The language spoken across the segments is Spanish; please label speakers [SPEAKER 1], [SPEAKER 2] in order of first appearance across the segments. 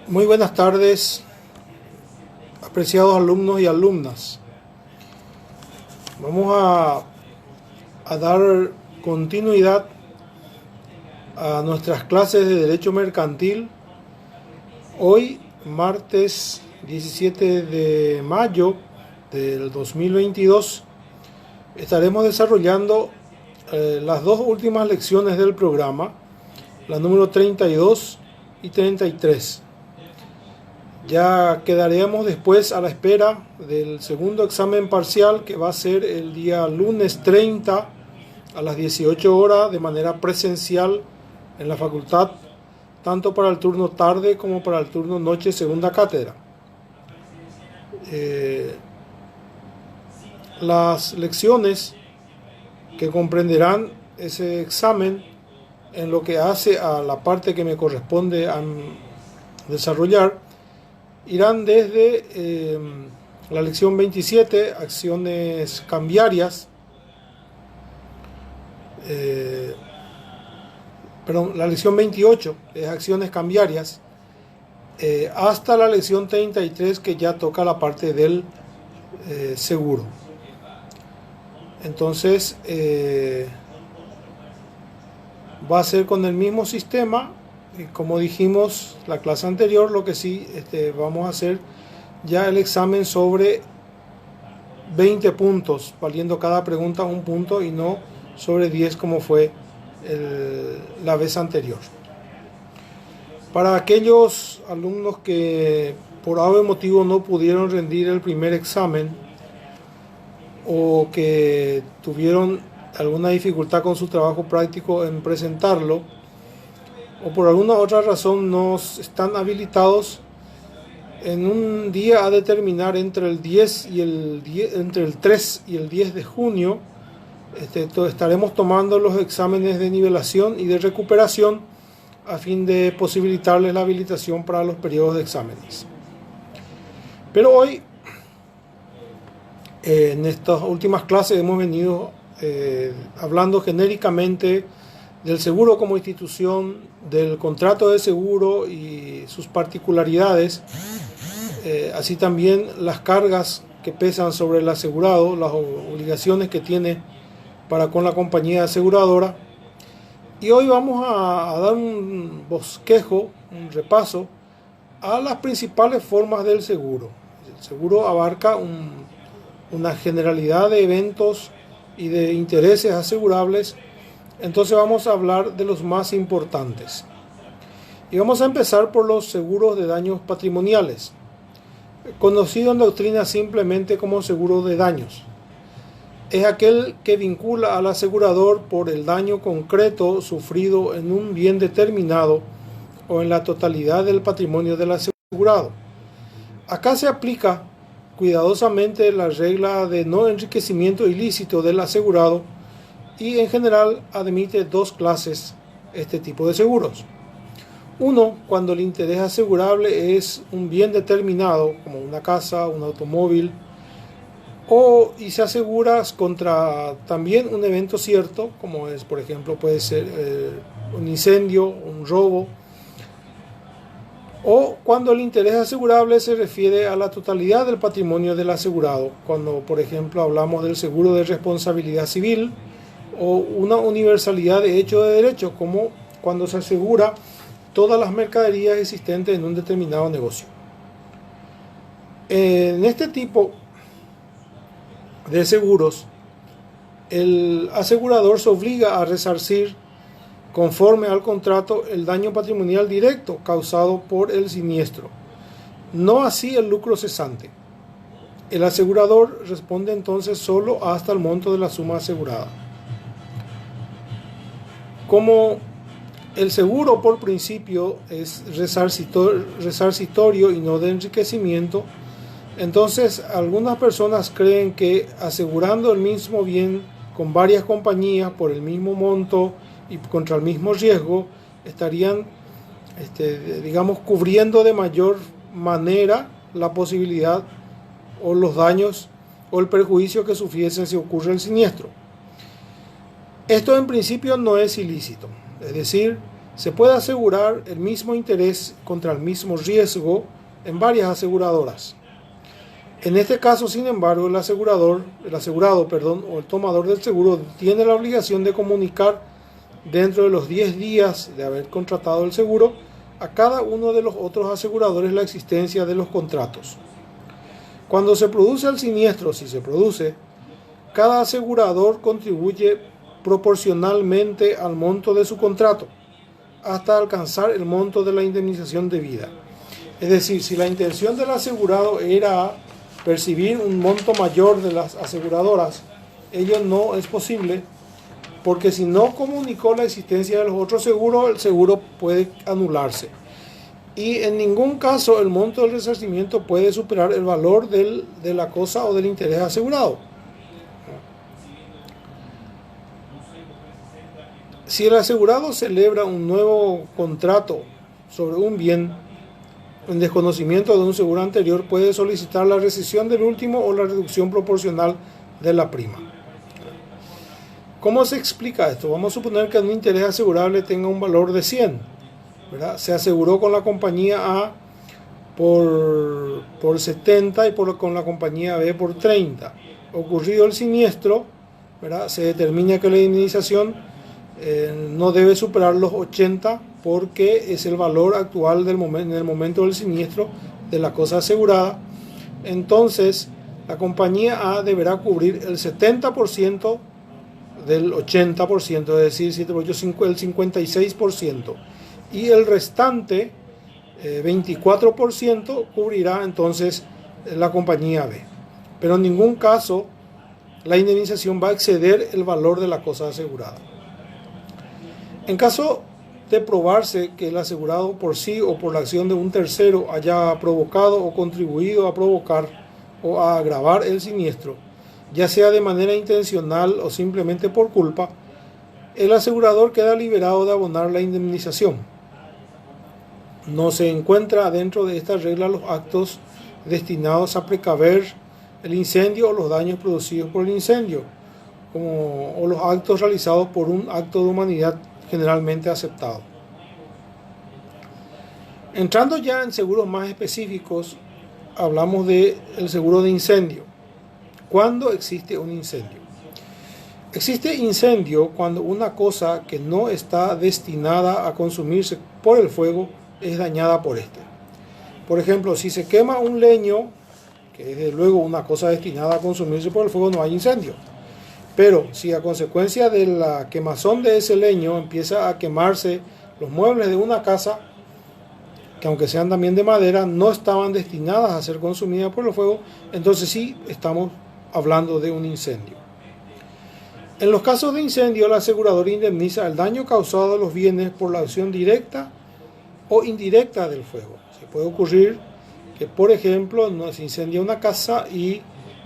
[SPEAKER 1] Muy buenas tardes, apreciados alumnos y alumnas. Vamos a dar continuidad a nuestras clases de Derecho Mercantil. Hoy, martes 17 de mayo del 2022, estaremos desarrollando las dos últimas lecciones del programa, la número 32 y 33. Ya quedaremos después a la espera del segundo examen parcial, que va a ser el día lunes 30 a las 18 horas de manera presencial en la facultad, tanto para el turno tarde como para el turno noche segunda cátedra. Las lecciones que comprenderán ese examen en lo que hace a la parte que me corresponde a desarrollar irán desde la lección 27, acciones cambiarias, la lección 28 es acciones cambiarias, hasta la lección 33, que ya toca la parte del seguro. Entonces va a ser con el mismo sistema. Y como dijimos la clase anterior, lo que sí vamos a hacer ya el examen sobre 20 puntos, valiendo cada pregunta un punto y no sobre 10 como fue la vez anterior. Para aquellos alumnos que por algún motivo no pudieron rendir el primer examen o que tuvieron alguna dificultad con su trabajo práctico en presentarlo, o por alguna otra razón no están habilitados, en un día a determinar entre el 3 y el 10 de junio, estaremos tomando los exámenes de nivelación y de recuperación a fin de posibilitarles la habilitación para los periodos de exámenes. Pero hoy, en estas últimas clases, hemos venido hablando genéricamente del seguro como institución, del contrato de seguro y sus particularidades, así también las cargas que pesan sobre el asegurado, las obligaciones que tiene para con la compañía aseguradora. Y hoy vamos a dar un bosquejo, un repaso a las principales formas del seguro. El seguro abarca una generalidad de eventos y de intereses asegurables. Entonces vamos a hablar de los más importantes. Y vamos a empezar por los seguros de daños patrimoniales, conocido en doctrina simplemente como seguro de daños. Es aquel que vincula al asegurador por el daño concreto sufrido en un bien determinado o en la totalidad del patrimonio del asegurado. Acá se aplica cuidadosamente la regla de no enriquecimiento ilícito del asegurado, y en general admite dos clases este tipo de seguros. Uno, cuando el interés asegurable es un bien determinado, como una casa, un automóvil, y se asegura contra también un evento cierto, como es, por ejemplo, puede ser un incendio, un robo, o cuando el interés asegurable se refiere a la totalidad del patrimonio del asegurado, cuando, por ejemplo, hablamos del seguro de responsabilidad civil, o una universalidad de hecho de derecho, como cuando se asegura todas las mercaderías existentes en un determinado negocio. En este tipo de seguros, el asegurador se obliga a resarcir, conforme al contrato, el daño patrimonial directo causado por el siniestro, no así el lucro cesante. El asegurador responde entonces solo hasta el monto de la suma asegurada. Como el seguro por principio es resarcitorio y no de enriquecimiento, entonces algunas personas creen que asegurando el mismo bien con varias compañías por el mismo monto y contra el mismo riesgo, estarían cubriendo de mayor manera la posibilidad o los daños o el perjuicio que sufriesen si ocurre el siniestro. Esto en principio no es ilícito, es decir, Se puede asegurar el mismo interés contra el mismo riesgo en varias aseguradoras. En este caso, sin embargo, el asegurado, o el tomador del seguro tiene la obligación de comunicar dentro de los 10 días de haber contratado el seguro a cada uno de los otros aseguradores la existencia de los contratos. Cuando se produce el siniestro, si se produce, cada asegurador contribuye proporcionalmente al monto de su contrato hasta alcanzar el monto de la indemnización debida. Es decir, si la intención del asegurado era percibir un monto mayor de las aseguradoras, ello no es posible, porque si no comunicó la existencia de los otros seguros, el seguro puede anularse. Y en ningún caso el monto del resarcimiento puede superar el valor de la cosa o del interés asegurado. Si el asegurado celebra un nuevo contrato sobre un bien en desconocimiento de un seguro anterior, puede solicitar la rescisión del último o la reducción proporcional de la prima. ¿Cómo se explica esto? Vamos a suponer que un interés asegurable tenga un valor de 100, ¿verdad? Se aseguró con la compañía A por 70 y con la compañía B por 30. Ocurrido el siniestro, ¿verdad? Se determina que la indemnización no debe superar los 80 porque es el valor actual en el momento del siniestro de la cosa asegurada. Entonces, la compañía A deberá cubrir el 70% del 80%, es decir, 7 por 8, el 56%. Y el restante, 24%, cubrirá entonces la compañía B. Pero en ningún caso la indemnización va a exceder el valor de la cosa asegurada. En caso de probarse que el asegurado por sí o por la acción de un tercero haya provocado o contribuido a provocar o a agravar el siniestro, ya sea de manera intencional o simplemente por culpa, el asegurador queda liberado de abonar la indemnización. No se encuentra dentro de esta regla los actos destinados a precaver el incendio o los daños producidos por el incendio, o los actos realizados por un acto de humanidad generalmente aceptado. Entrando ya en seguros más específicos, hablamos del seguro de incendio. ¿Cuándo existe un incendio? Existe incendio cuando una cosa que no está destinada a consumirse por el fuego es dañada por este. Por ejemplo, si se quema un leño, que es desde luego una cosa destinada a consumirse por el fuego, no hay incendio. Pero si a consecuencia de la quemazón de ese leño empieza a quemarse los muebles de una casa, que aunque sean también de madera, no estaban destinadas a ser consumidas por el fuego, entonces sí estamos hablando de un incendio. En los casos de incendio, el asegurador indemniza el daño causado a los bienes por la acción directa o indirecta del fuego. Se puede ocurrir que, por ejemplo, se incendia una casa y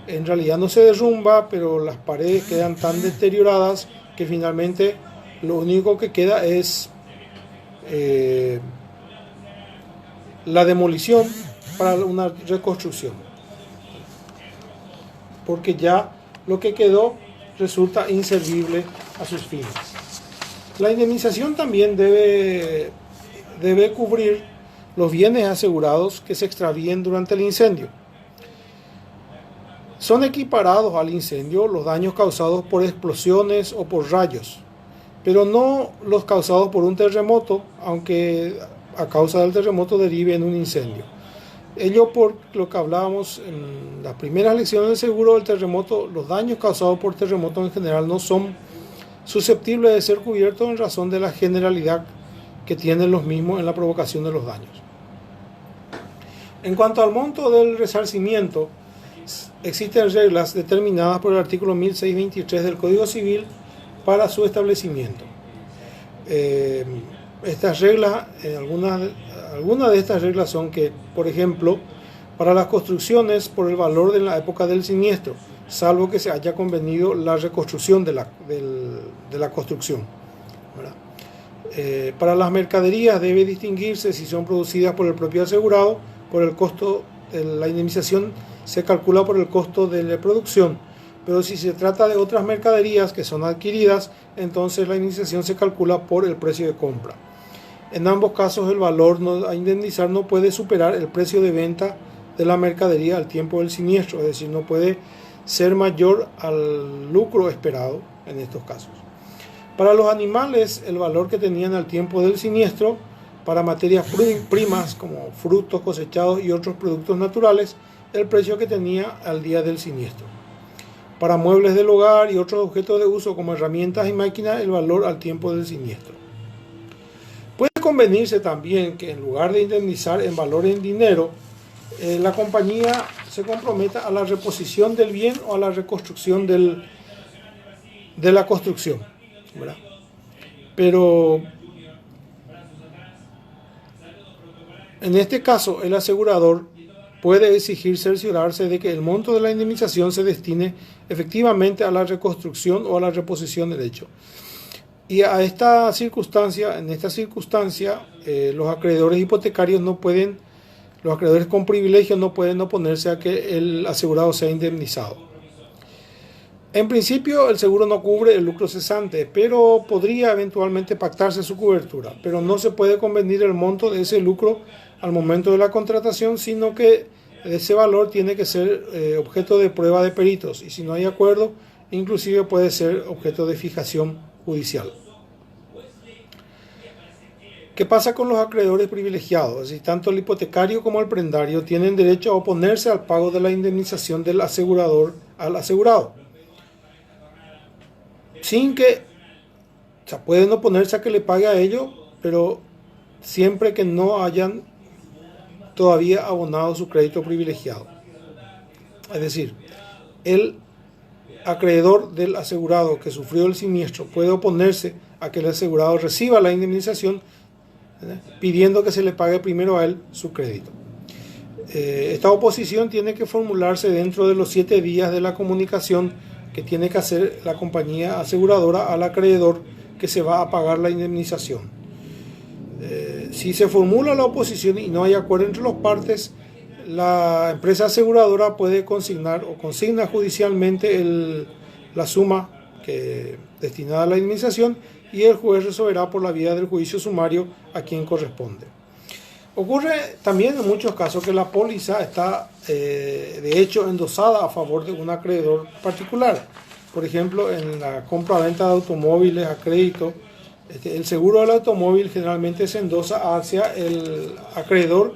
[SPEAKER 1] en realidad no se derrumba, pero las paredes quedan tan deterioradas que finalmente lo único que queda es la demolición para una reconstrucción, porque ya lo que quedó resulta inservible a sus fines. La indemnización también debe cubrir los bienes asegurados que se extravíen durante el incendio. Son equiparados al incendio los daños causados por explosiones o por rayos, pero no los causados por un terremoto, aunque a causa del terremoto derive en un incendio. Ello por lo que hablábamos en las primeras lecciones del seguro del terremoto, los daños causados por terremotos en general no son susceptibles de ser cubiertos en razón de la generalidad que tienen los mismos en la provocación de los daños. En cuanto al monto del resarcimiento, existen reglas determinadas por el artículo 1623 del Código Civil para su establecimiento. Estas reglas, algunas de estas reglas son que, por ejemplo, para las construcciones por el valor de la época del siniestro, salvo que se haya convenido la reconstrucción de la construcción, ¿verdad? Para las mercaderías debe distinguirse si son producidas por el propio asegurado, por el costo de la indemnización se calcula por el costo de la producción, pero si se trata de otras mercaderías que son adquiridas, entonces la indemnización se calcula por el precio de compra. En ambos casos el valor a indemnizar no puede superar el precio de venta de la mercadería al tiempo del siniestro, es decir, no puede ser mayor al lucro esperado en estos casos. Para los animales, el valor que tenían al tiempo del siniestro, para materias primas como frutos cosechados y otros productos naturales, el precio que tenía al día del siniestro. Para muebles del hogar y otros objetos de uso como herramientas y máquinas, el valor al tiempo del siniestro. Puede convenirse también que en lugar de indemnizar en valor en dinero, la compañía se comprometa a la reposición del bien o a la reconstrucción de la construcción, ¿verdad? Pero en este caso el asegurador puede exigir cerciorarse de que el monto de la indemnización se destine efectivamente a la reconstrucción o a la reposición del hecho. Y en esta circunstancia, los acreedores hipotecarios los acreedores con privilegio no pueden oponerse a que el asegurado sea indemnizado. En principio, el seguro no cubre el lucro cesante, pero podría eventualmente pactarse su cobertura. Pero no se puede convenir el monto de ese lucro al momento de la contratación, sino que ese valor tiene que ser objeto de prueba de peritos. Y si no hay acuerdo, inclusive puede ser objeto de fijación judicial. ¿Qué pasa con los acreedores privilegiados? Si tanto el hipotecario como el prendario tienen derecho a oponerse al pago de la indemnización del asegurador al asegurado. Pueden oponerse a que le pague a ellos, pero siempre que no hayan todavía abonado su crédito privilegiado. Es decir, el acreedor del asegurado que sufrió el siniestro puede oponerse a que el asegurado reciba la indemnización, pidiendo que se le pague primero a él su crédito. Esta oposición tiene que formularse dentro de los 7 días de la comunicación que tiene que hacer la compañía aseguradora al acreedor que se va a pagar la indemnización. Si se formula la oposición y no hay acuerdo entre las partes, la empresa aseguradora puede consignar o consigna judicialmente la suma destinada a la indemnización, y el juez resolverá por la vía del juicio sumario a quien corresponde. Ocurre también en muchos casos que la póliza está de hecho endosada a favor de un acreedor particular. Por ejemplo, en la compra-venta de automóviles a crédito, el seguro del automóvil generalmente se endosa hacia el acreedor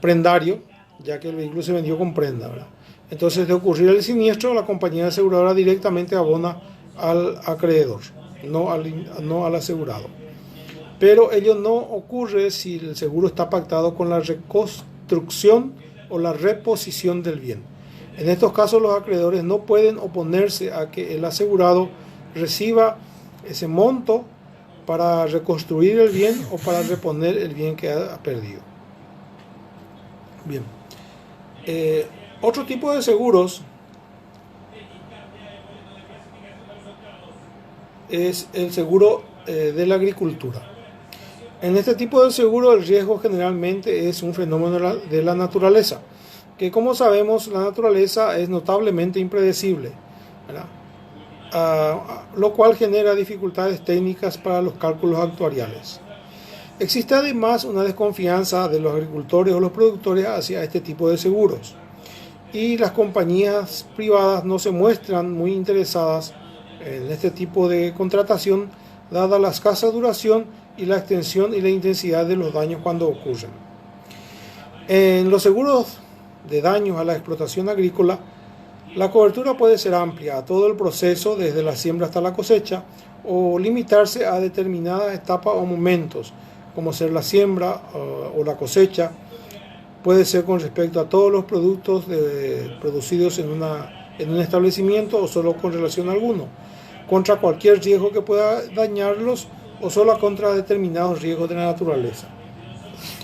[SPEAKER 1] prendario, ya que el vehículo se vendió con prenda, ¿verdad? Entonces, de ocurrir el siniestro, la compañía aseguradora directamente abona al acreedor, no al asegurado. Pero ello no ocurre si el seguro está pactado con la reconstrucción o la reposición del bien. En estos casos, los acreedores no pueden oponerse a que el asegurado reciba ese monto para reconstruir el bien o para reponer el bien que ha perdido. Bien. Otro tipo de seguros es el seguro de la agricultura. En este tipo de seguro el riesgo generalmente es un fenómeno de la naturaleza, que como sabemos la naturaleza es notablemente impredecible, ¿verdad? Lo cual genera dificultades técnicas para los cálculos actuariales. Existe además una desconfianza de los agricultores o los productores hacia este tipo de seguros, y las compañías privadas no se muestran muy interesadas en este tipo de contratación, dada la escasa duración y la extensión y la intensidad de los daños cuando ocurren. En los seguros de daños a la explotación agrícola, la cobertura puede ser amplia a todo el proceso, desde la siembra hasta la cosecha, o limitarse a determinadas etapas o momentos, como ser la siembra o la cosecha. Puede ser con respecto a todos los productos producidos en un establecimiento, o solo con relación a alguno, contra cualquier riesgo que pueda dañarlos, o solo contra determinados riesgos de la naturaleza.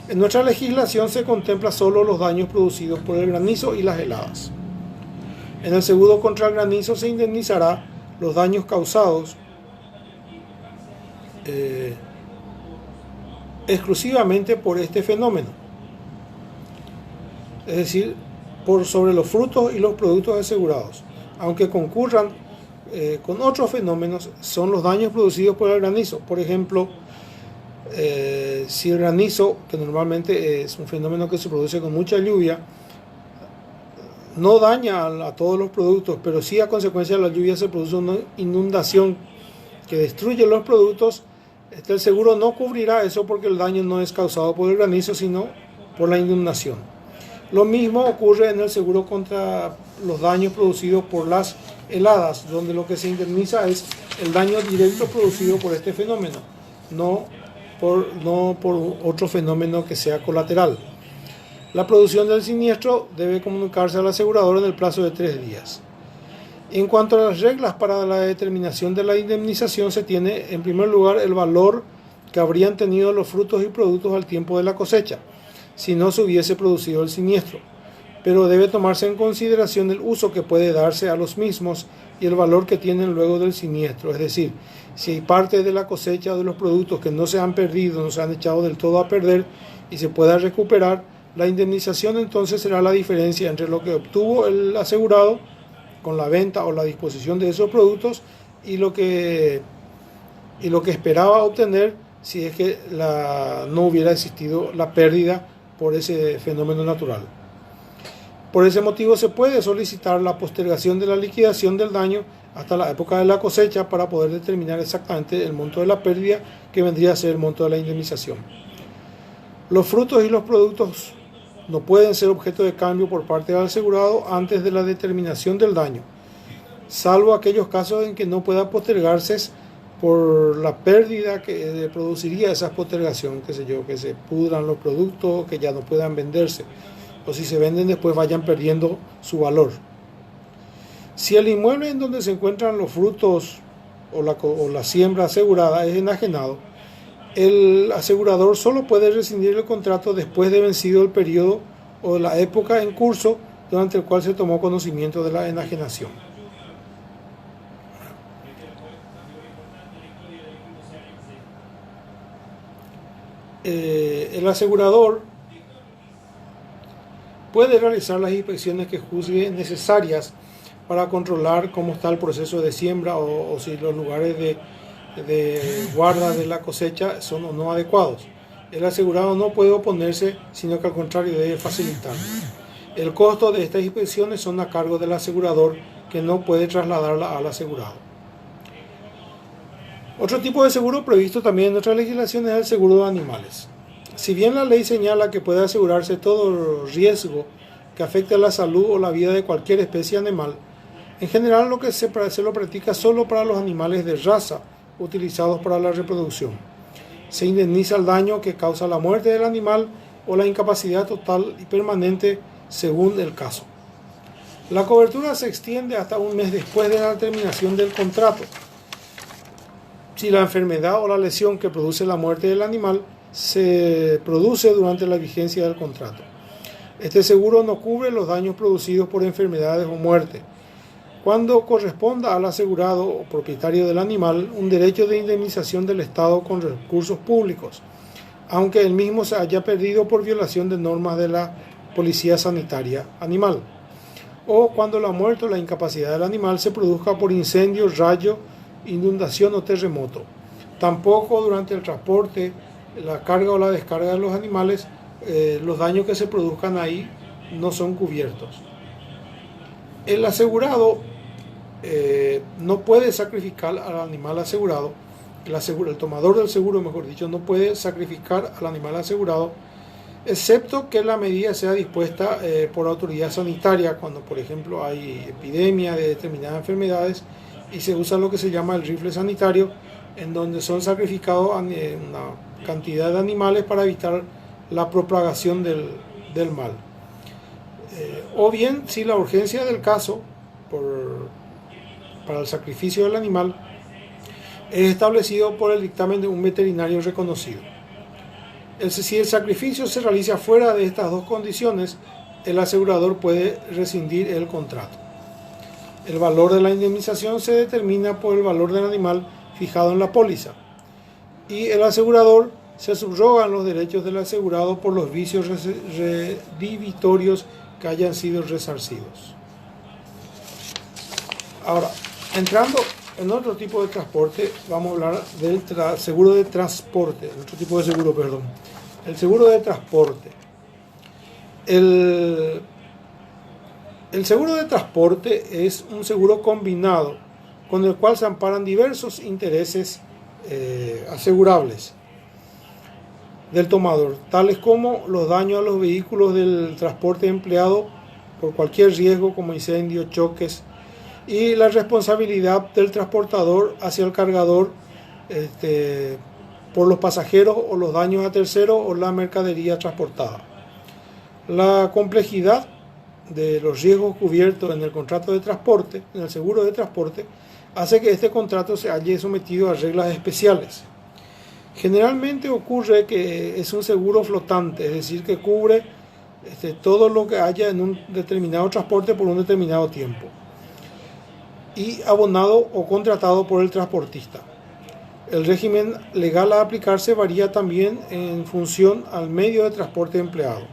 [SPEAKER 1] En nuestra legislación se contempla solo los daños producidos por el granizo y las heladas. En el seguro contra el granizo se indemnizará los daños causados exclusivamente por este fenómeno, es decir, sobre los frutos y los productos asegurados, aunque concurran con otros fenómenos son los daños producidos por el granizo. Por ejemplo, si el granizo, que normalmente es un fenómeno que se produce con mucha lluvia, no daña a todos los productos, pero sí a consecuencia de la lluvia se produce una inundación que destruye los productos, el seguro no cubrirá eso porque el daño no es causado por el granizo, sino por la inundación. Lo mismo ocurre en el seguro contra los daños producidos por las heladas, donde lo que se indemniza es el daño directo producido por este fenómeno, no por otro fenómeno que sea colateral. La producción del siniestro debe comunicarse al asegurador en el plazo de 3 días. En cuanto a las reglas para la determinación de la indemnización, se tiene en primer lugar el valor que habrían tenido los frutos y productos al tiempo de la cosecha, si no se hubiese producido el siniestro, pero debe tomarse en consideración el uso que puede darse a los mismos y el valor que tienen luego del siniestro, es decir, si hay parte de la cosecha o de los productos que no se han perdido, no se han echado del todo a perder y se pueda recuperar, la indemnización entonces será la diferencia entre lo que obtuvo el asegurado con la venta o la disposición de esos productos y lo que esperaba obtener si es que no hubiera existido la pérdida por ese fenómeno natural. Por ese motivo se puede solicitar la postergación de la liquidación del daño hasta la época de la cosecha para poder determinar exactamente el monto de la pérdida, que vendría a ser el monto de la indemnización. Los frutos y los productos no pueden ser objeto de cambio por parte del asegurado antes de la determinación del daño, salvo aquellos casos en que no pueda postergarse por la pérdida que produciría esa postergación, que se pudran los productos, que ya no puedan venderse, o si se venden después vayan perdiendo su valor. Si el inmueble en donde se encuentran los frutos o la siembra asegurada es enajenado, el asegurador solo puede rescindir el contrato después de vencido el periodo o la época en curso durante el cual se tomó conocimiento de la enajenación. El asegurador puede realizar las inspecciones que juzgue necesarias para controlar cómo está el proceso de siembra o si los lugares de guarda de la cosecha son o no adecuados. El asegurado no puede oponerse, sino que al contrario debe facilitarlo. El costo de estas inspecciones son a cargo del asegurador, que no puede trasladarla al asegurado. Otro tipo de seguro previsto también en nuestra legislación es el seguro de animales. Si bien la ley señala que puede asegurarse todo riesgo que afecte a la salud o la vida de cualquier especie animal, en general lo que se lo practica solo para los animales de raza utilizados para la reproducción. Se indemniza el daño que causa la muerte del animal o la incapacidad total y permanente según el caso. La cobertura se extiende hasta un mes después de la terminación del contrato. Si la enfermedad o la lesión que produce la muerte del animal se produce durante la vigencia del contrato. Este seguro no cubre los daños producidos por enfermedades o muerte. Cuando corresponda al asegurado o propietario del animal un derecho de indemnización del Estado con recursos públicos, aunque el mismo se haya perdido por violación de normas de la Policía Sanitaria Animal, o cuando la muerte o la incapacidad del animal se produzca por incendio, rayo, inundación o terremoto. Tampoco durante el transporte, la carga o la descarga de los animales, los daños que se produzcan ahí no son cubiertos. El asegurado no puede sacrificar al animal asegurado, el tomador del seguro, mejor dicho, no puede sacrificar al animal asegurado, excepto que la medida sea dispuesta por autoridad sanitaria, cuando por ejemplo hay epidemia de determinadas enfermedades y se usa lo que se llama el rifle sanitario, en donde son sacrificados una cantidad de animales para evitar la propagación del mal. O bien, si la urgencia del caso para el sacrificio del animal es establecido por el dictamen de un veterinario reconocido. Si el sacrificio se realiza fuera de estas dos condiciones, el asegurador puede rescindir el contrato. El valor de la indemnización se determina por el valor del animal fijado en la póliza, y el asegurador se subrogan los derechos del asegurado por los vicios redimitorios que hayan sido resarcidos. Ahora, Entrando en otro tipo de transporte, vamos a hablar del seguro de transporte, otro tipo de seguro, perdón. El seguro de transporte. El seguro de transporte es un seguro combinado con el cual se amparan diversos intereses asegurables del tomador, tales como los daños a los vehículos del transporte empleado por cualquier riesgo como incendios, choques, y la responsabilidad del transportador hacia el cargador por los pasajeros o los daños a terceros o la mercadería transportada. La complejidad de los riesgos cubiertos en el contrato de transporte, en el seguro de transporte, hace que este contrato se haya sometido a reglas especiales. Generalmente ocurre que es un seguro flotante, es decir, que cubre todo lo que haya en un determinado transporte por un determinado tiempo, y abonado o contratado por el transportista. El régimen legal a aplicarse varía también en función al medio de transporte empleado.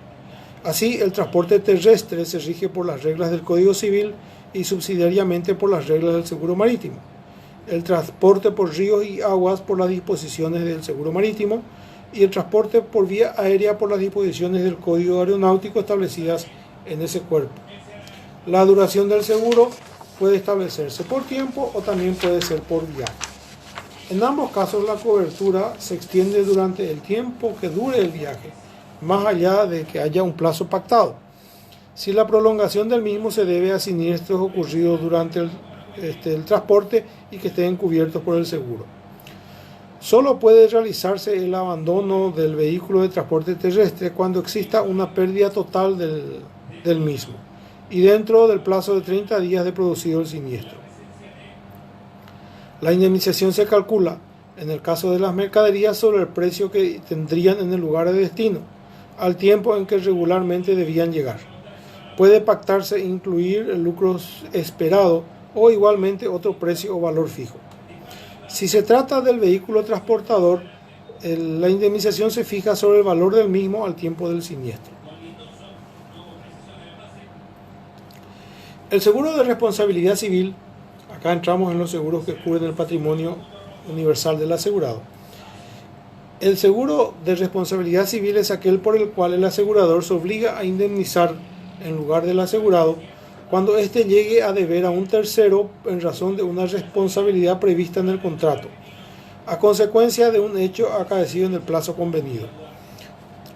[SPEAKER 1] Así, el transporte terrestre se rige por las reglas del Código Civil y subsidiariamente por las reglas del seguro marítimo. El transporte por ríos y aguas por las disposiciones del seguro marítimo y el transporte por vía aérea por las disposiciones del Código Aeronáutico establecidas en ese cuerpo. La duración del seguro puede establecerse por tiempo o también puede ser por viaje. En ambos casos la cobertura se extiende durante el tiempo que dure el viaje, más allá de que haya un plazo pactado. Si la prolongación del mismo se debe a siniestros ocurridos durante el transporte y que estén cubiertos por el seguro. Solo puede realizarse el abandono del vehículo de transporte terrestre cuando exista una pérdida total del mismo y dentro del plazo de 30 días de producido el siniestro. La indemnización se calcula, en el caso de las mercaderías, sobre el precio que tendrían en el lugar de destino, al tiempo en que regularmente debían llegar. Puede pactarse incluir el lucro esperado o igualmente otro precio o valor fijo. Si se trata del vehículo transportador, la indemnización se fija sobre el valor del mismo al tiempo del siniestro. El seguro de responsabilidad civil, acá entramos en los seguros que cubren el patrimonio universal del asegurado. El seguro de responsabilidad civil es aquel por el cual el asegurador se obliga a indemnizar en lugar del asegurado cuando éste llegue a deber a un tercero en razón de una responsabilidad prevista en el contrato, a consecuencia de un hecho acaecido en el plazo convenido.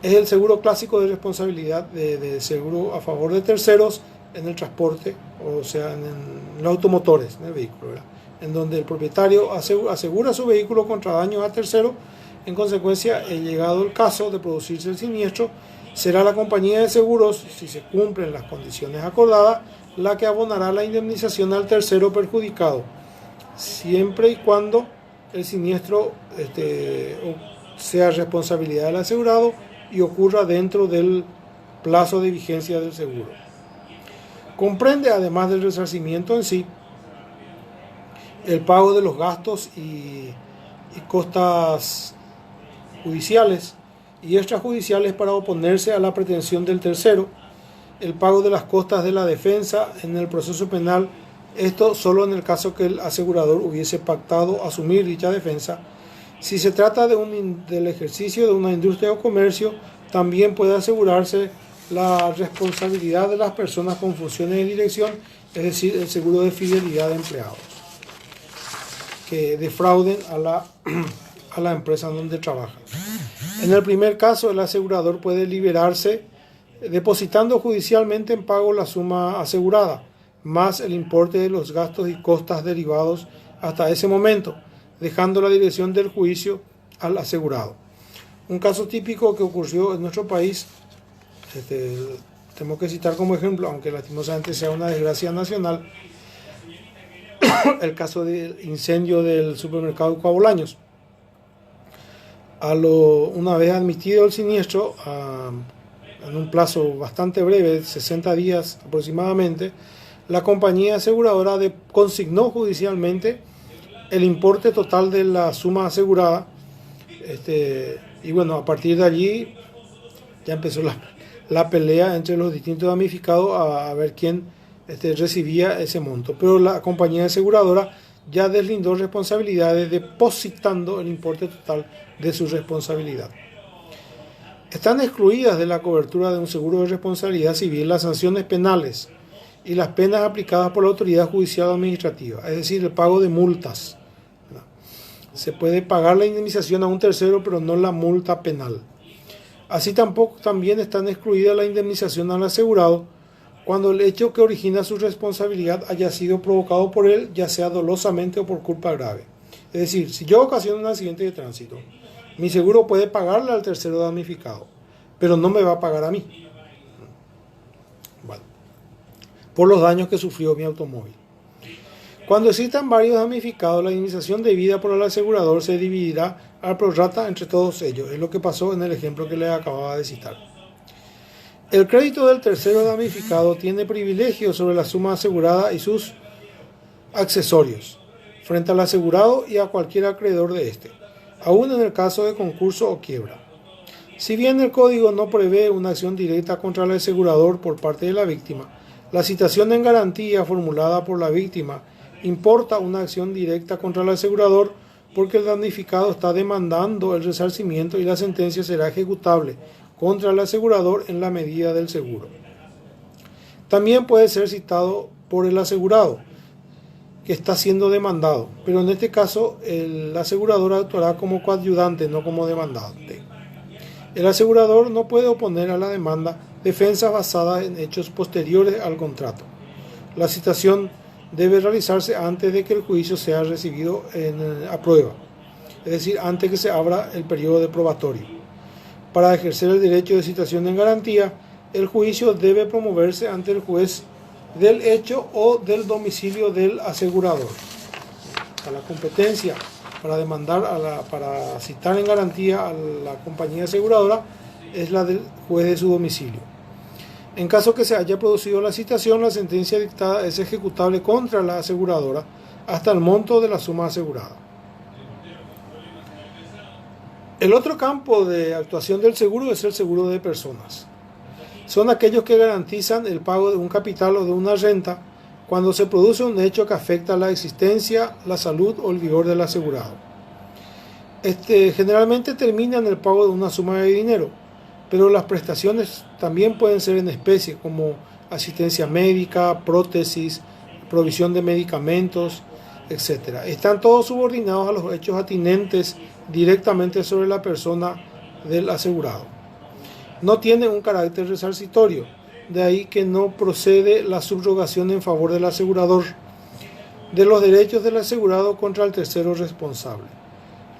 [SPEAKER 1] Es el seguro clásico de responsabilidad de seguro a favor de terceros en el transporte, o sea, en los automotores, en el vehículo, ¿verdad? En donde el propietario asegura su vehículo contra daños a terceros. En consecuencia, llegado el caso de producirse el siniestro, será la compañía de seguros, si se cumplen las condiciones acordadas, la que abonará la indemnización al tercero perjudicado, siempre y cuando el siniestro sea responsabilidad del asegurado y ocurra dentro del plazo de vigencia del seguro. Comprende, además del resarcimiento en sí, el pago de los gastos y costas judiciales y extrajudiciales para oponerse a la pretensión del tercero, el pago de las costas de la defensa en el proceso penal, esto solo en el caso que el asegurador hubiese pactado asumir dicha defensa. Si se trata del ejercicio de una industria o comercio, también puede asegurarse la responsabilidad de las personas con funciones de dirección, es decir, el seguro de fidelidad de empleados que defrauden a la empresa donde trabajan. En el primer caso, el asegurador puede liberarse depositando judicialmente en pago la suma asegurada, más el importe de los gastos y costas derivados hasta ese momento, dejando la dirección del juicio al asegurado. Un caso típico que ocurrió en nuestro país, tengo que citar como ejemplo, aunque lastimosamente sea una desgracia nacional, el caso del incendio del supermercado Cuabolaños. Una vez admitido el siniestro, en un plazo bastante breve, 60 días aproximadamente, la compañía aseguradora consignó judicialmente el importe total de la suma asegurada, y bueno, a partir de allí ya empezó la pelea entre los distintos damnificados a ver quién recibía ese monto, pero la compañía aseguradora ya deslindó responsabilidades depositando el importe total de su responsabilidad. Están excluidas de la cobertura de un seguro de responsabilidad civil las sanciones penales y las penas aplicadas por la autoridad judicial o administrativa, es decir, el pago de multas. Se puede pagar la indemnización a un tercero, pero no la multa penal. Así también están excluidas la indemnización al asegurado cuando el hecho que origina su responsabilidad haya sido provocado por él, ya sea dolosamente o por culpa grave. Es decir, si yo ocasiono un accidente de tránsito, mi seguro puede pagarle al tercero damnificado, pero no me va a pagar a mí. Bueno, por los daños que sufrió mi automóvil. Cuando existan varios damnificados, la indemnización debida por el asegurador se dividirá al prorrata entre todos ellos. Es lo que pasó en el ejemplo que les acababa de citar. El crédito del tercero damnificado tiene privilegio sobre la suma asegurada y sus accesorios, frente al asegurado y a cualquier acreedor de éste, aún en el caso de concurso o quiebra. Si bien el código no prevé una acción directa contra el asegurador por parte de la víctima, la citación en garantía formulada por la víctima importa una acción directa contra el asegurador porque el damnificado está demandando el resarcimiento y la sentencia será ejecutable contra el asegurador en la medida del seguro. También puede ser citado por el asegurado que está siendo demandado, pero en este caso el asegurador actuará como coadyuvante, no como demandante. El asegurador no puede oponer a la demanda defensas basadas en hechos posteriores al contrato. La citación debe realizarse antes de que el juicio sea recibido a prueba, es decir, antes que se abra el periodo de probatorio. Para ejercer el derecho de citación en garantía, el juicio debe promoverse ante el juez del hecho o del domicilio del asegurador. La competencia para demandar para citar en garantía a la compañía aseguradora es la del juez de su domicilio. En caso que se haya producido la citación, la sentencia dictada es ejecutable contra la aseguradora hasta el monto de la suma asegurada. El otro campo de actuación del seguro es el seguro de personas. Son aquellos que garantizan el pago de un capital o de una renta cuando se produce un hecho que afecta la existencia, la salud o el vigor del asegurado. Generalmente termina en el pago de una suma de dinero, pero las prestaciones también pueden ser en especie, como asistencia médica, prótesis, provisión de medicamentos, etc. Están todos subordinados a los hechos atinentes directamente sobre la persona del asegurado. No tiene un carácter resarcitorio, de ahí que no procede la subrogación en favor del asegurador de los derechos del asegurado contra el tercero responsable.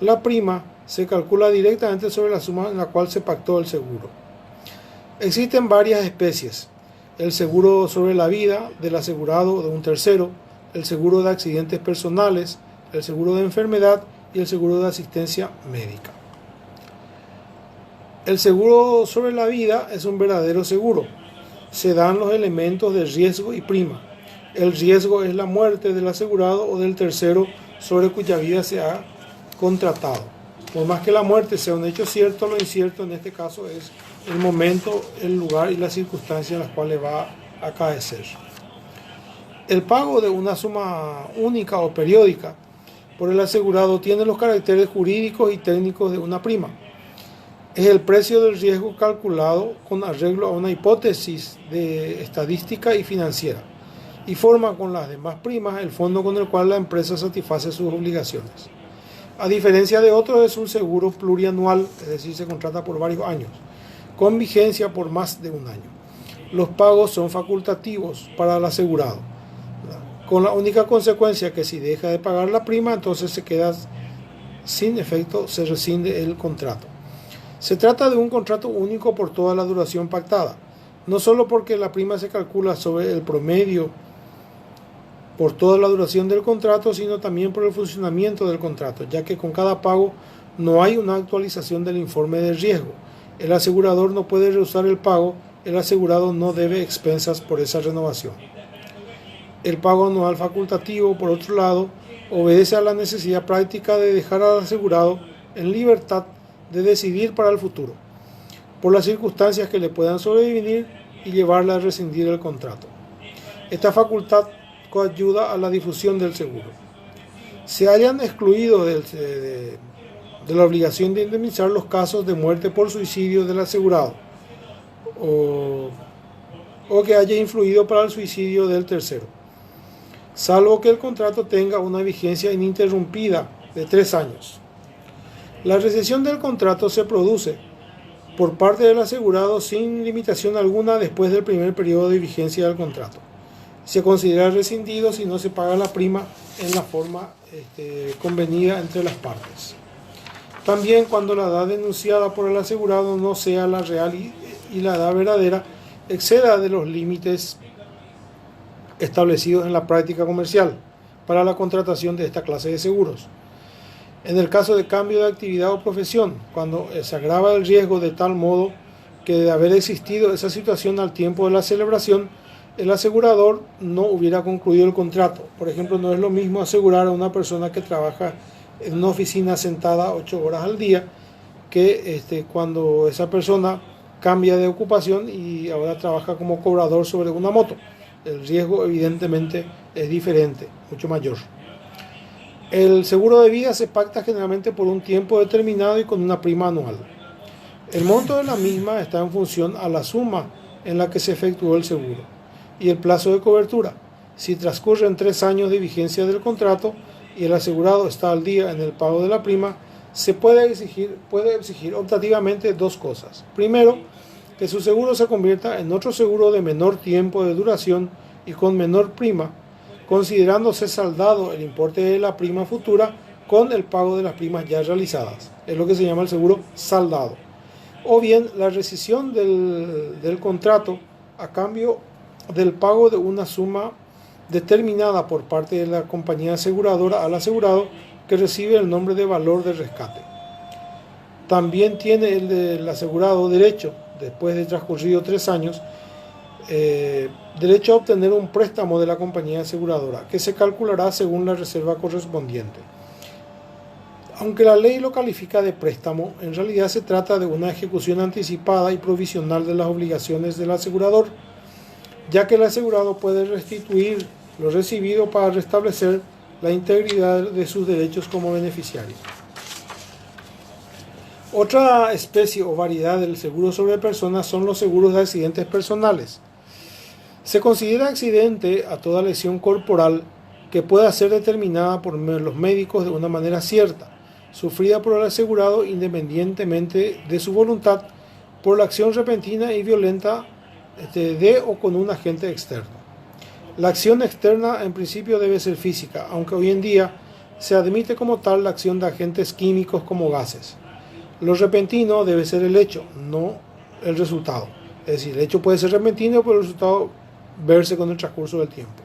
[SPEAKER 1] La prima se calcula directamente sobre la suma en la cual se pactó el seguro. Existen varias especies: el seguro sobre la vida del asegurado de un tercero, el seguro de accidentes personales, el seguro de enfermedad y el seguro de asistencia médica. El seguro sobre la vida es un verdadero seguro. Se dan los elementos de riesgo y prima. El riesgo es la muerte del asegurado o del tercero sobre cuya vida se ha contratado. Por más que la muerte sea un hecho cierto, lo incierto en este caso es el momento, el lugar y las circunstancias en las cuales va a acaecer. El pago de una suma única o periódica por el asegurado tiene los caracteres jurídicos y técnicos de una prima. Es el precio del riesgo calculado con arreglo a una hipótesis de estadística y financiera y forma con las demás primas el fondo con el cual la empresa satisface sus obligaciones. A diferencia de otros, es un seguro plurianual, es decir, se contrata por varios años, con vigencia por más de un año. Los pagos son facultativos para el asegurado, con la única consecuencia que si deja de pagar la prima, entonces se queda sin efecto, se rescinde el contrato. Se trata de un contrato único por toda la duración pactada, no solo porque la prima se calcula sobre el promedio por toda la duración del contrato, sino también por el funcionamiento del contrato, ya que con cada pago no hay una actualización del informe de riesgo. El asegurador no puede rehusar el pago, el asegurado no debe expensas por esa renovación. El pago anual facultativo, por otro lado, obedece a la necesidad práctica de dejar al asegurado en libertad de decidir para el futuro, por las circunstancias que le puedan sobrevenir y llevarle a rescindir el contrato. Esta facultad coayuda a la difusión del seguro. Se hayan excluido de la obligación de indemnizar los casos de muerte por suicidio del asegurado o que haya influido para el suicidio del tercero, salvo que el contrato tenga una vigencia ininterrumpida de 3 años. La rescisión del contrato se produce por parte del asegurado sin limitación alguna después del primer periodo de vigencia del contrato. Se considera rescindido si no se paga la prima en la forma convenida entre las partes. También cuando la edad denunciada por el asegurado no sea la real y la edad verdadera exceda de los límites establecidos en la práctica comercial para la contratación de esta clase de seguros. En el caso de cambio de actividad o profesión, cuando se agrava el riesgo de tal modo que de haber existido esa situación al tiempo de la celebración, el asegurador no hubiera concluido el contrato. Por ejemplo, no es lo mismo asegurar a una persona que trabaja en una oficina sentada 8 horas al día que cuando esa persona cambia de ocupación y ahora trabaja como cobrador sobre una moto. El riesgo evidentemente es diferente, mucho mayor. El seguro de vida se pacta generalmente por un tiempo determinado y con una prima anual. El monto de la misma está en función a la suma en la que se efectuó el seguro y el plazo de cobertura. Si transcurren 3 años de vigencia del contrato y el asegurado está al día en el pago de la prima, se puede exigir optativamente 2 cosas. Primero, que su seguro se convierta en otro seguro de menor tiempo de duración y con menor prima, considerándose saldado el importe de la prima futura con el pago de las primas ya realizadas. Es lo que se llama el seguro saldado. O bien la rescisión del contrato a cambio del pago de una suma determinada por parte de la compañía aseguradora al asegurado que recibe el nombre de valor de rescate. También tiene el asegurado derecho, después de transcurrido 3 años, derecho a obtener un préstamo de la compañía aseguradora, que se calculará según la reserva correspondiente. Aunque la ley lo califica de préstamo, en realidad se trata de una ejecución anticipada y provisional de las obligaciones del asegurador, ya que el asegurado puede restituir lo recibido para restablecer la integridad de sus derechos como beneficiario. Otra especie o variedad del seguro sobre personas son los seguros de accidentes personales. Se considera accidente a toda lesión corporal que pueda ser determinada por los médicos de una manera cierta, sufrida por el asegurado independientemente de su voluntad por la acción repentina y violenta de o con un agente externo. La acción externa en principio debe ser física, aunque hoy en día se admite como tal la acción de agentes químicos como gases. Lo repentino debe ser el hecho, no el resultado. Es decir, el hecho puede ser repentino, pero el resultado verse con el transcurso del tiempo.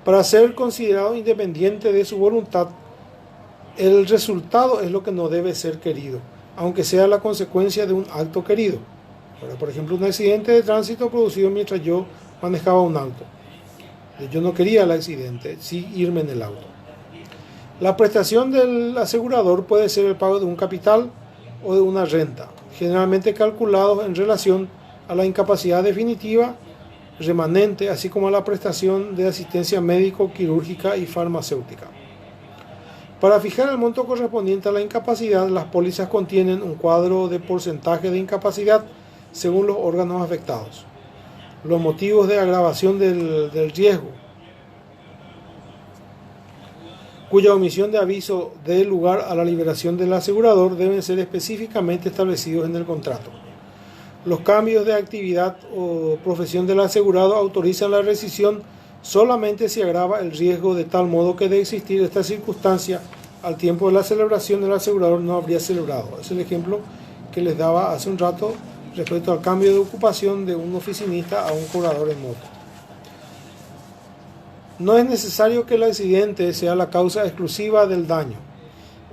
[SPEAKER 1] Para ser considerado independiente de su voluntad, el resultado es lo que no debe ser querido, aunque sea la consecuencia de un acto querido. Por ejemplo, un accidente de tránsito producido mientras yo manejaba un auto. Yo no quería el accidente, sí irme en el auto. La prestación del asegurador puede ser el pago de un capital o de una renta, generalmente calculados en relación a la incapacidad definitiva remanente, así como a la prestación de asistencia médico, quirúrgica y farmacéutica. Para fijar el monto correspondiente a la incapacidad, las pólizas contienen un cuadro de porcentaje de incapacidad según los órganos afectados. Los motivos de agravación del riesgo, cuya omisión de aviso dé lugar a la liberación del asegurador, deben ser específicamente establecidos en el contrato. Los cambios de actividad o profesión del asegurado autorizan la rescisión solamente si agrava el riesgo de tal modo que de existir esta circunstancia al tiempo de la celebración el asegurador no habría celebrado. Es el ejemplo que les daba hace un rato respecto al cambio de ocupación de un oficinista a un cobrador en moto. No es necesario que el accidente sea la causa exclusiva del daño.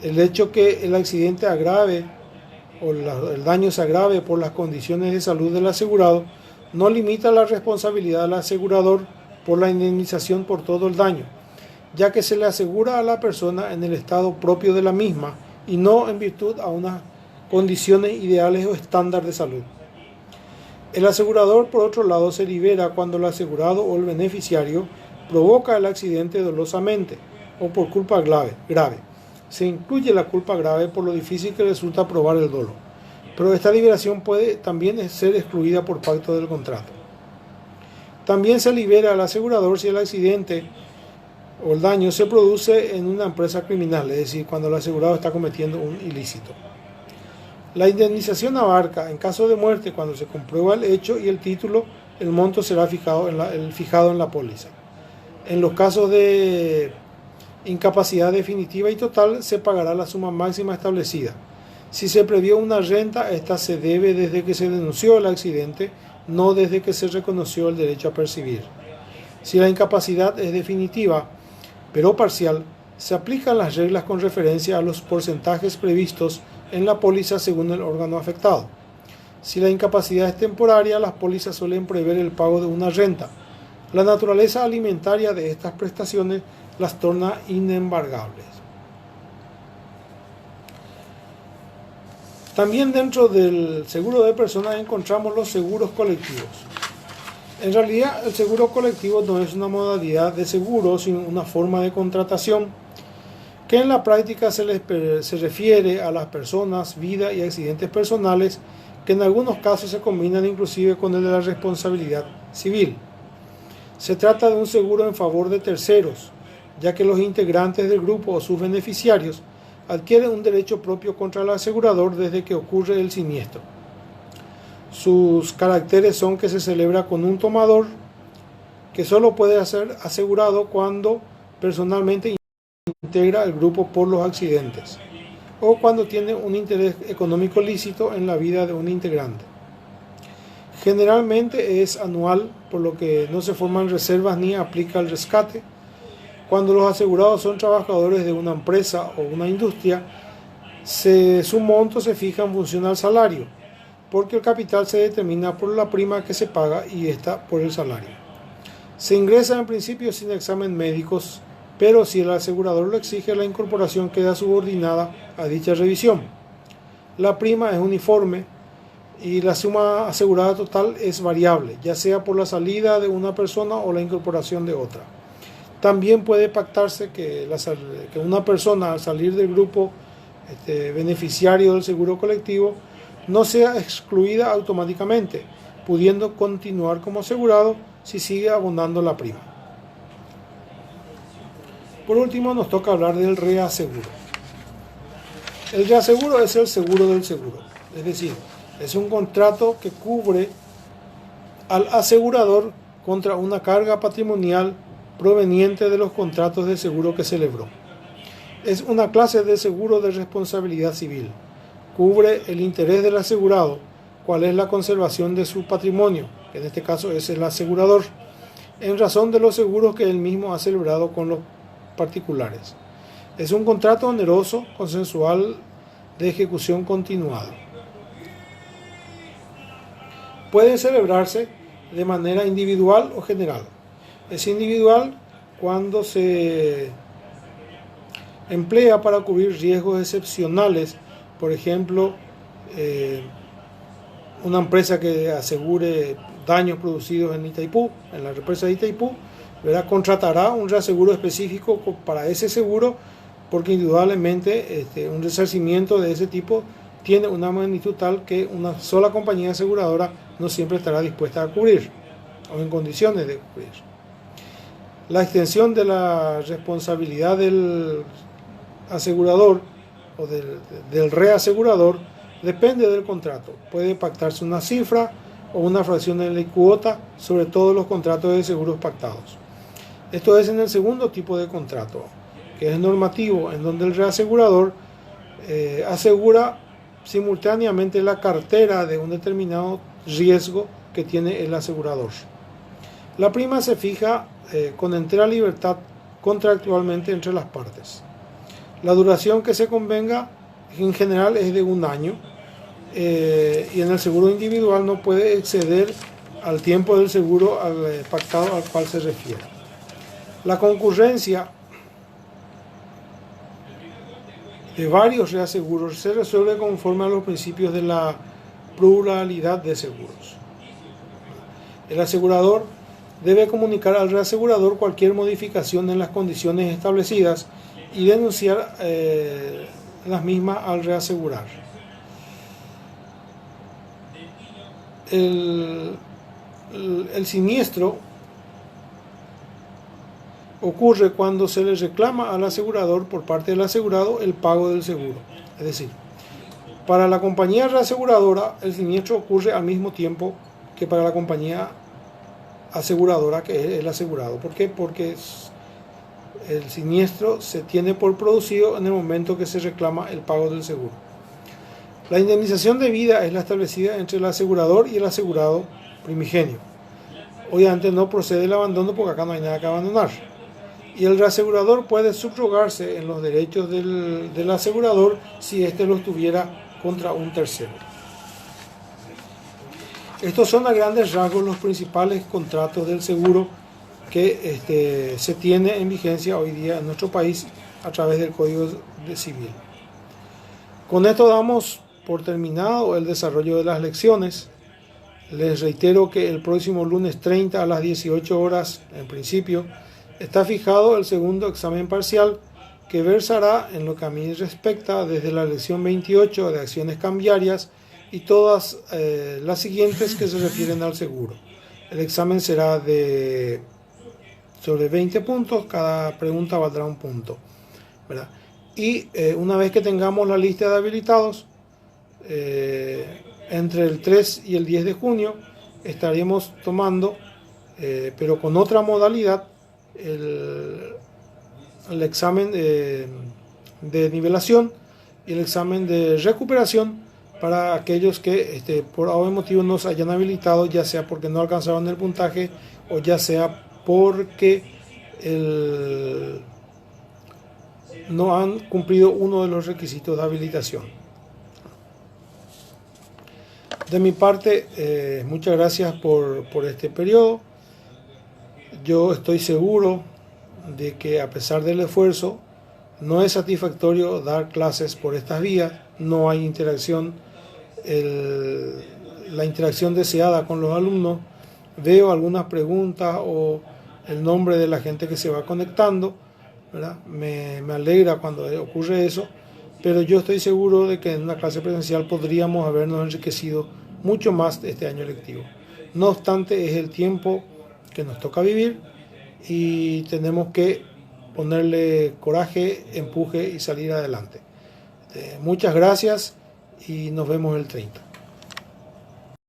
[SPEAKER 1] El hecho que el accidente agrave o el daño se agrave por las condiciones de salud del asegurado no limita la responsabilidad del asegurador por la indemnización por todo el daño, ya que se le asegura a la persona en el estado propio de la misma y no en virtud a unas condiciones ideales o estándar de salud. El asegurador, por otro lado, se libera cuando el asegurado o el beneficiario provoca el accidente dolosamente o por culpa grave. Se incluye la culpa grave por lo difícil que resulta probar el dolo, pero esta liberación puede también ser excluida por pacto del contrato. También se libera al asegurador si el accidente o el daño se produce en una empresa criminal, es decir, cuando el asegurado está cometiendo un ilícito. La indemnización abarca, en caso de muerte, cuando se comprueba el hecho y el título, el monto será fijado en la póliza. En los casos de incapacidad definitiva y total, se pagará la suma máxima establecida. Si se previó una renta, esta se debe desde que se denunció el accidente, no desde que se reconoció el derecho a percibir. Si la incapacidad es definitiva, pero parcial, se aplican las reglas con referencia a los porcentajes previstos en la póliza según el órgano afectado. Si la incapacidad es temporaria, las pólizas suelen prever el pago de una renta. La naturaleza alimentaria de estas prestaciones las torna inembargables. También dentro del seguro de personas encontramos los seguros colectivos. En realidad, el seguro colectivo no es una modalidad de seguro, sino una forma de contratación que en la práctica se refiere a las personas, vida y accidentes personales que en algunos casos se combinan inclusive con el de la responsabilidad civil. Se trata de un seguro en favor de terceros, ya que los integrantes del grupo o sus beneficiarios adquieren un derecho propio contra el asegurador desde que ocurre el siniestro. Sus caracteres son que se celebra con un tomador, que solo puede ser asegurado cuando personalmente integra el grupo por los accidentes, o cuando tiene un interés económico lícito en la vida de un integrante. Generalmente es anual, por lo que no se forman reservas ni aplica el rescate. Cuando los asegurados son trabajadores de una empresa o una industria, su monto se fija en función al salario, porque el capital se determina por la prima que se paga y esta por el salario. Se ingresa en principio sin examen médicos, pero si el asegurador lo exige, la incorporación queda subordinada a dicha revisión. La prima es uniforme y la suma asegurada total es variable, ya sea por la salida de una persona o la incorporación de otra. También puede pactarse que una persona al salir del grupo beneficiario del seguro colectivo no sea excluida automáticamente, pudiendo continuar como asegurado si sigue abonando la prima. Por último, nos toca hablar del reaseguro. El reaseguro es el seguro del seguro, es decir, es un contrato que cubre al asegurador contra una carga patrimonial proveniente de los contratos de seguro que celebró. Es una clase de seguro de responsabilidad civil. Cubre el interés del asegurado, cuál es la conservación de su patrimonio, que en este caso es el asegurador, en razón de los seguros que él mismo ha celebrado con los particulares. Es un contrato oneroso, consensual, de ejecución continuada. Puede celebrarse de manera individual o general. Es individual cuando se emplea para cubrir riesgos excepcionales, por ejemplo, una empresa que asegure daños producidos en Itaipú, en la represa de Itaipú, contratará un reaseguro específico para ese seguro, porque indudablemente un resarcimiento de ese tipo tiene una magnitud tal que una sola compañía aseguradora no siempre estará dispuesta a cubrir o en condiciones de cubrir. La extensión de la responsabilidad del asegurador o del reasegurador depende del contrato. Puede pactarse una cifra o una fracción de la cuota sobre todos los contratos de seguros pactados. Esto es en el segundo tipo de contrato, que es normativo, en donde el reasegurador asegura simultáneamente la cartera de un determinado riesgo que tiene el asegurador. La prima se fija con entera libertad contractualmente entre las partes. La duración que se convenga en general es de 1 año y en el seguro individual no puede exceder al tiempo del seguro pactado al cual se refiere. La concurrencia de varios reaseguros se resuelve conforme a los principios de la pluralidad de seguros. El asegurador debe comunicar al reasegurador cualquier modificación en las condiciones establecidas y denunciar las mismas al reasegurar. El siniestro ocurre cuando se le reclama al asegurador por parte del asegurado el pago del seguro. Es decir, para la compañía reaseguradora el siniestro ocurre al mismo tiempo que para la compañía aseguradora, que es el asegurado. ¿Por qué? Porque el siniestro se tiene por producido en el momento que se reclama el pago del seguro. La indemnización de vida es la establecida entre el asegurador y el asegurado primigenio. Obviamente no procede el abandono porque acá no hay nada que abandonar. Y el reasegurador puede subrogarse en los derechos del asegurador si éste los tuviera contra un tercero. Estos son a grandes rasgos los principales contratos del seguro que se tiene en vigencia hoy día en nuestro país a través del Código Civil. Con esto damos por terminado el desarrollo de las lecciones. Les reitero que el próximo lunes 30 a las 18 horas, en principio, está fijado el segundo examen parcial que versará en lo que a mí respecta desde la lección 28 de acciones cambiarias y todas las siguientes que se refieren al seguro. El examen será sobre 20 puntos, cada pregunta valdrá un punto, ¿verdad? Y una vez que tengamos la lista de habilitados, entre el 3 y el 10 de junio estaremos tomando, pero con otra modalidad, el examen de nivelación y el examen de recuperación para aquellos que por algún motivo no se hayan habilitado, ya sea porque no alcanzaron el puntaje o ya sea porque no han cumplido uno de los requisitos de habilitación. De mi parte, muchas gracias por este periodo. Yo estoy seguro de que a pesar del esfuerzo, no es satisfactorio dar clases por estas vías, no hay interacción, la interacción deseada con los alumnos. Veo algunas preguntas o el nombre de la gente que se va conectando, ¿verdad? Me alegra cuando ocurre eso, pero yo estoy seguro de que en una clase presencial podríamos habernos enriquecido mucho más este año lectivo. No obstante, es el tiempo que nos toca vivir y tenemos que ponerle coraje, empuje y salir adelante. Muchas gracias y nos vemos el 30.